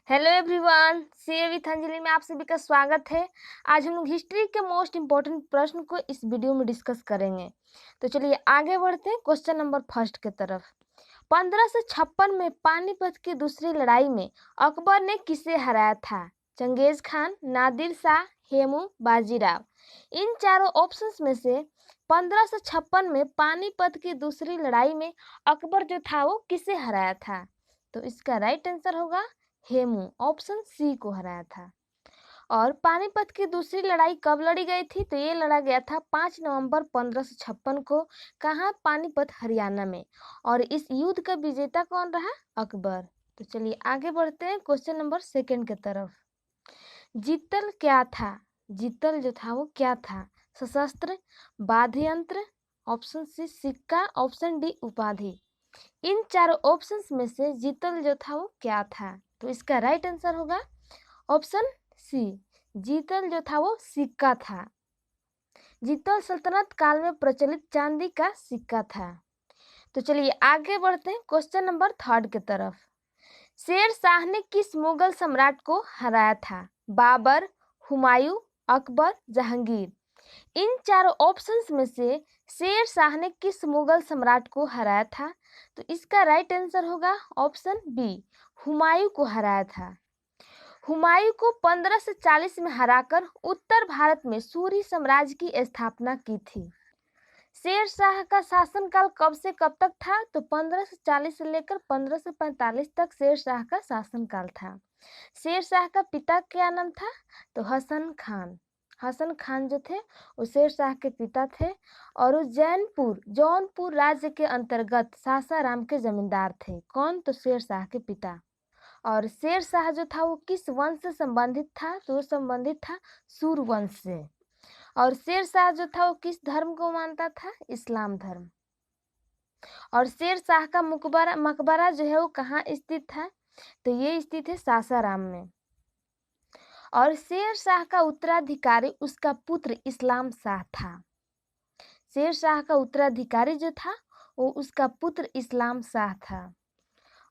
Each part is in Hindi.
Hello everyone, CA with Anjali में आप सभी का स्वागत है। आज हम लोग हिस्ट्री के मोस्ट इम्पोर्टेंट प्रश्न को इस वीडियो में डिस्कस करेंगे। तो चलिए आगे बढ़ते हैं क्वेश्चन नंबर फर्स्ट के तरफ। 1556 में पानीपत की दूसरी लड़ाई में अकबर ने किसे हराया था? Genghis Khan, Nadir Shah, Hemu, Bajirao. इन चारों ऑप्शंस में से 1556 में पानीपत की दूसरी लड़ाई में अकबर जो था वो किसे हराया था? तो इसका राइट आंसर होगा हेमू, ऑप्शन सी को हराया था। और पानीपत की दूसरी लड़ाई कब लड़ी गई थी? तो ये लड़ा गया था 5 नवंबर 1556 को। कहाँ? पानीपत, हरियाणा में। और इस युद्ध का विजेता कौन रहा? अकबर। तो चलिए आगे बढ़ते हैं क्वेश्चन नंबर सेकंड की तरफ। जीतल क्या था? जीतल जो था वो क्या था? सशस्त्र, वाद्य यंत्र, ऑप्शन सी सिक्का, ऑप्शन डी उपाधि। इन चारों ऑप्शंस में से जीतल जो था वो क्या था? तो इसका राइट आंसर होगा ऑप्शन सी, जीतल जो था वो सिक्का था। जीतल सल्तनत काल में प्रचलित चांदी का सिक्का था। तो चलिए आगे बढ़ते हैं क्वेश्चन नंबर थर्ड की तरफ। शेर शाह ने किस मुगल सम्राट को हराया था? बाबर, हुमायूं, अकबर, जहांगीर। इन चारों ऑप्शंस में से शेर शाह ने किस मुगल सम्राट को हराया था? तो इसका राइट आंसर होगा ऑप्शन बी, हुमायूं को हराया था। हुमायूं को 1540 में हराकर उत्तर भारत में सूरी साम्राज्य की स्थापना की थी। शेर शाह का शासनकाल कब से कब तक था? तो 1540 से लेकर 1545 तक शेर शाह का शासनकाल था। शेर शाह का पिता क्या नाम था? तो हसन खान। हसन खान जो थे वो शेर शाह के पिता थे और वो जौनपुर राज्य के अंतर्गत सासाराम के जमींदार थे। कौन? तो शेर शाह के पिता। और शेर शाह जो था वो किस वंश से संबंधित था? तो वो संबंधित था सूर वंश से। और शेर शाह जो था वो किस धर्म को मानता था? इस्लाम धर्म। और शेर शाह का मकबरा जो है वो कहाँ स्थित था? तो ये स्थित है सासाराम में। और शेर शाह का उत्तराधिकारी उसका पुत्र इस्लाम शाह था। शेर शाह का उत्तराधिकारी जो था वो उसका पुत्र इस्लाम शाह था।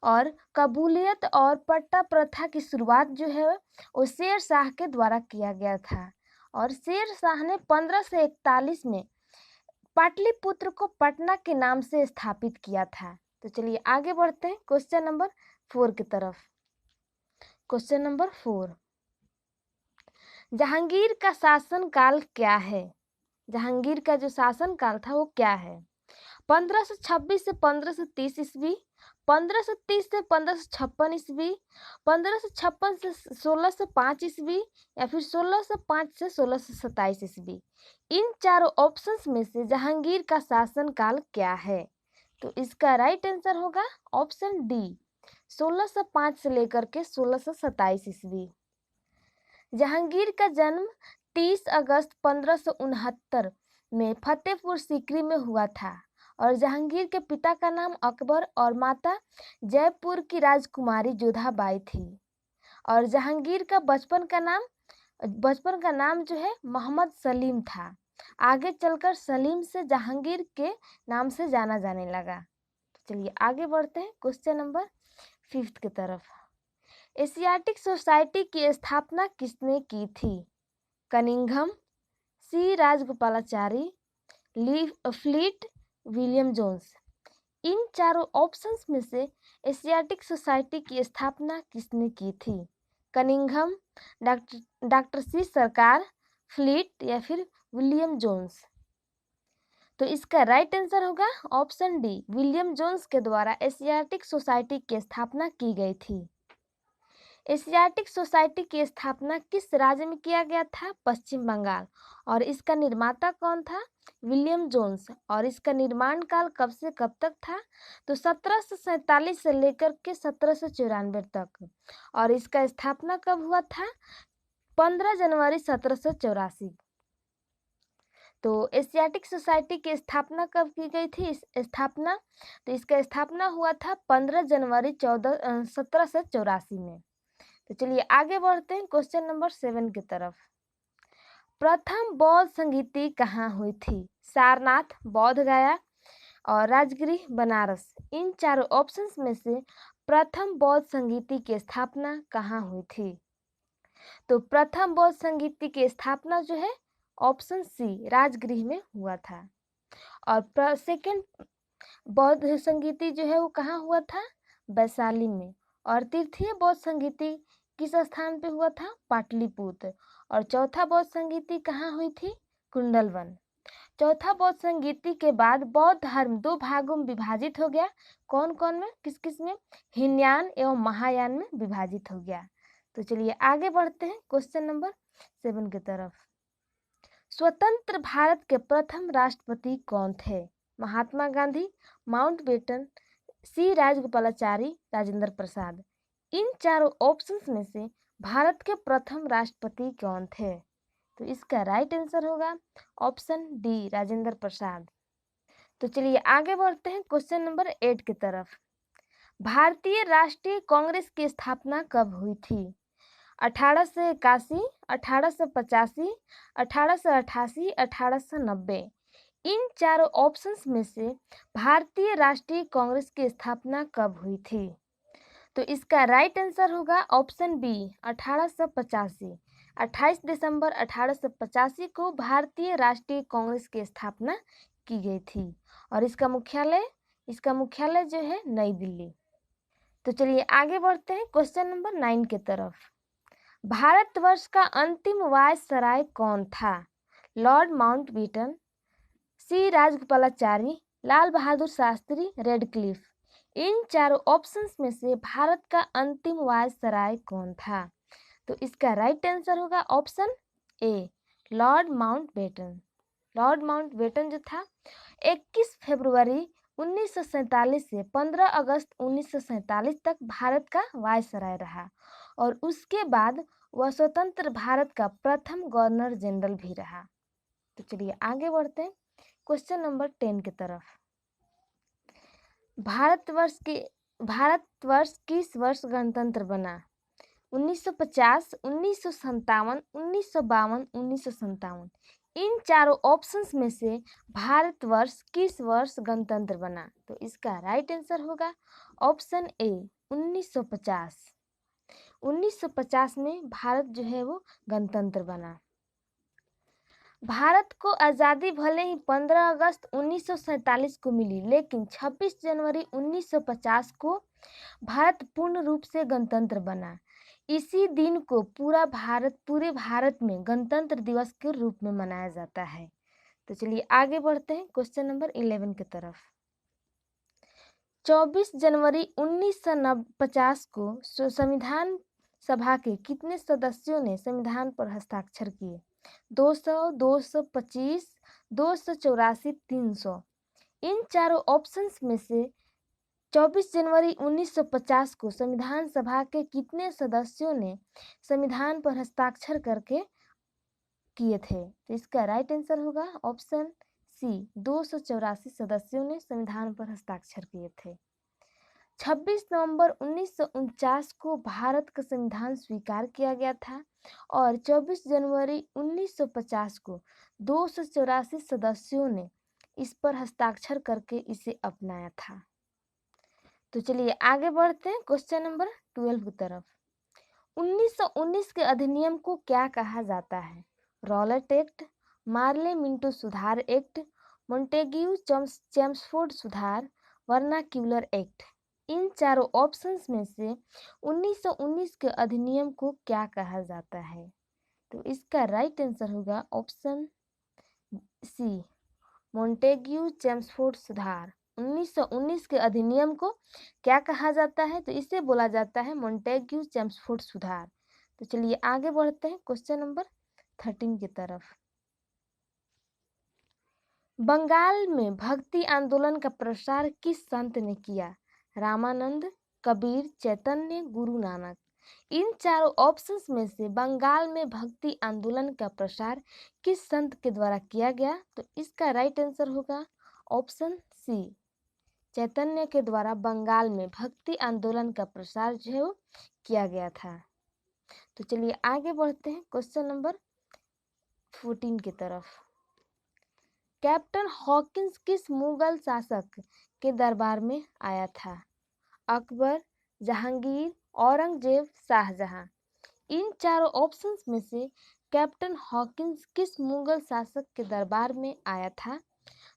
और कबूलियत और पट्टा प्रथा की शुरुआत जो है वो शेर शाह के द्वारा किया गया था। और शेर शाह ने 1541 में पाटलिपुत्र को पटना के नाम से स्थापित किया था। तो चलिए आगे बढ़ते हैं क्वेश्चन नंबर 4 की तरफ। क्वेश्चन नंबर 4, जहांगीर का शासन काल क्या है? जहांगीर का जो शासन काल था वो क्या है? 1526 से 1530 ईस्वी, 1530 से 1556 ईस्वी, 1556 से 1605 ईस्वी, या फिर 1605 से 1627 ईस्वी। इन चारों ऑप्शंस में से जहांगीर का शासन काल क्या है? तो इसका राइट आंसर होगा ऑप्शन डी, 1605 से लेकर के 1627 ईस्वी। जहांगीर का जन्म 30 अगस्त 1569 में फतेहपुर सीकरी में हुआ था। और जहांगीर के पिता का नाम अकबर और माता जयपुर की राजकुमारी जोधाबाई थी। और जहांगीर का बचपन का नाम जो है मोहम्मद सलीम था। आगे चलकर सलीम से जहांगीर के नाम से जाना जाने लगा। चलिए आगे बढ़ते हैं क्वेश्चन नंबर 5 की तरफ। एशियाटिक सोसाइटी की स्थापना किसने की थी? कनिंघम, सी राजगोपालाचारी, ली फ्लीट, विलियम जोन्स। इन चारों ऑप्शंस में से एशियाटिक सोसाइटी की स्थापना किसने की थी? कनिंघम, डॉक्टर सी सरकार, फ्लीट, या फिर विलियम जोन्स। तो इसका राइट आंसर होगा ऑप्शन डी, विलियम जोन्स के द्वारा एशियाटिक सोसाइटी की स्थापना की गई थी। एशियाटिक सोसाइटी की स्थापना किस राज्य में किया गया था? पश्चिम बंगाल। और इसका निर्माता कौन था? William Jones. और इसका निर्माण काल कब से कब तक था? तो 1747 से लेकर के 1794 तक। और इसका स्थापना कब हुआ था? 15 जनवरी 1784। तो एशियाटिक सोसाइटी की स्थापना कब की गई थी? तो इसका स्थापना हुआ था 15 जनवरी 1784 में। तो चलिए आगे बढ़ते हैं क्वेश्चन नंबर 7 की तरफ। प्रथम बौद्ध संगीति कहाँ हुई थी? सारनाथ, बोध गया, और राजगिरी, बनारस। इन चारों ऑप्शंस में से प्रथम बौद्ध संगीति की स्थापना कहाँ हुई थी? तो प्रथम बौद्ध संगीति की स्थापना जो है ऑप्शन सी राजगृह में हुआ था। और सेकंड बौद्ध संगीति जो है वो कहाँ हुआ था? वैशाली में। और तृतीय बौद्ध संगीति किस स्थान पे हुआ था? पाटलिपुत्र। और चौथा बौद्ध संगीति कहाँ हुई थी? कुंडलवन। चौथा बौद्ध संगीति के बाद बौद्ध धर्म दो भागों में विभाजित हो गया। कौन कौन में? किस किस में? हीनयान एवं महायान में विभाजित हो गया। तो चलिए आगे बढ़ते हैं क्वेश्चन नंबर 7 की तरफ। स्वतंत्र भारत के प्रथम राष्ट्रपति कौन थे? महात्मा गांधी, माउंटबेटन, सी राजगोपालाचारी, राजेंद्र प्रसाद। इन चारों ऑप्शंस में से भारत के प्रथम राष्ट्रपति कौन थे? तो इसका राइट आंसर होगा ऑप्शन डी राजेंद्र प्रसाद। तो चलिए आगे बढ़ते हैं क्वेश्चन नंबर 8 की तरफ। भारतीय राष्ट्रीय कांग्रेस की स्थापना कब हुई थी? 1881, 1885, 1888, 1890। इन चारों ऑप्शंस में से भारतीय राष्ट्रीय कांग्रेस की स्थापना कब हुई थी? तो इसका राइट आंसर होगा ऑप्शन बी 1885। 28 दिसंबर 1885 को भारतीय राष्ट्रीय कांग्रेस की स्थापना की गई थी। और इसका मुख्यालय जो है नई दिल्ली। तो चलिए आगे बढ़ते हैं क्वेश्चन नंबर 9 की तरफ। भारतवर्ष का अंतिम वायसराय कौन था? लॉर्ड माउंटबेटन, सी राजगोपालाचारी, लाल बहादुर शास्त्री, रेडक्लिफ। इन चारों ऑप्शंस में से भारत का अंतिम वायसराय कौन था? तो इसका राइट आंसर होगा option A Lord Mountbatten. Lord Mountbatten जो था 21 फरवरी 1947 से 15 अगस्त 1947 तक भारत का वायसराय रहा। और उसके बाद वह स्वतंत्र भारत का प्रथम गवर्नर जनरल भी रहा। तो चलिए आगे बढ़ते हैं क्वेश्चन नंबर 10 की तरफ। भारतवर्ष किस वर्ष गणतंत्र बना? 1950, 1957, 1952, 1957। इन चारों ऑप्शंस में से भारतवर्ष किस वर्ष गणतंत्र बना? तो इसका राइट आंसर होगा ऑप्शन ए 1950। 1950 में भारत जो है वो गणतंत्र बना। भारत को आज़ादी भले ही 15 अगस्त 1947 को मिली, लेकिन 26 जनवरी 1950 को भारत पूर्ण रूप से गणतंत्र बना। इसी दिन को पूरे भारत में गणतंत्र दिवस के रूप में मनाया जाता है। तो चलिए आगे बढ़ते हैं क्वेश्चन नंबर 11 की तरफ। 24 जनवरी 1950 को संविधान सभा के कितने सदस्यों ने संविधान पर हस्ताक्षर किए? 200, 225, 284, 300। इन चारों ऑप्शंस में से 24 जनवरी 1950 को संविधान सभा के कितने सदस्यों ने संविधान पर हस्ताक्षर करके किए थे? तो इसका राइट आंसर होगा ऑप्शन सी 284 सदस्यों ने संविधान पर हस्ताक्षर किए थे। 26 नवंबर 1949 को भारत का संविधान स्वीकार किया गया था और 24 जनवरी 1950 को 284 सदस्यों ने इस पर हस्ताक्षर करके इसे अपनाया था। तो चलिए आगे बढ़ते हैं क्वेश्चन नंबर 12 की तरफ। 1919 के अधिनियम को क्या कहा जाता है? रॉलेट एक्ट, मार्ले मिंटो सुधार एक्ट, मोंटेग्यू चेम्सफोर्ड सुधार, वर्नाक्यूलर एक्ट। इन चारों ऑप्शंस में से 1919 के अधिनियम को क्या कहा जाता है? तो इसका राइट आंसर होगा ऑप्शन सी मोंटेग्यू चेम्सफोर्ड सुधार। 1919 के अधिनियम को क्या कहा जाता है? तो इसे बोला जाता है मोंटेग्यू चेम्सफोर्ड सुधार। तो चलिए आगे बढ़ते हैं क्वेश्चन नंबर 13 की तरफ। बंगाल में भक्ति आंदोलन का प्रसार किस संत ने किया? रामानंद, कबीर, चैतन्य, गुरु नानक। इन चारों ऑप्शंस में से बंगाल में भक्ति आंदोलन का प्रसार किस संत के द्वारा किया गया? तो इसका राइट आंसर होगा ऑप्शन सी चैतन्य के द्वारा बंगाल में भक्ति आंदोलन का प्रसार जो है वो किया गया था। तो चलिए आगे बढ़ते हैं क्वेश्चन नंबर 14 की तरफ। कैप्टन हॉकिंस किस मुगल शासक के दरबार में आया था? अकबर, जहांगीर, औरंगजेब, शाहजहां। इन चारों ऑप्शंस में से कैप्टन हॉकिंस किस मुगल शासक के दरबार में आया था?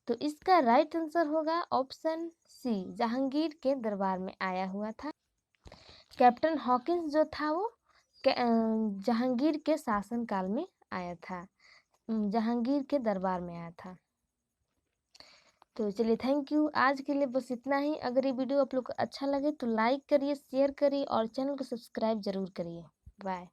तो इसका राइट आंसर होगा ऑप्शन सी, जहांगीर के दरबार में आया हुआ था। कैप्टन हॉकिंस जो था वो जहांगीर के शासनकाल में आया था, जहांगीर के दरबार में आया था। तो चलिए, थैंक यू। आज के लिए बस इतना ही। अगर ये वीडियो आप लोग को अच्छा लगे तो लाइक करिए, शेयर करिए और चैनल को सब्सक्राइब जरूर करिए। बाय।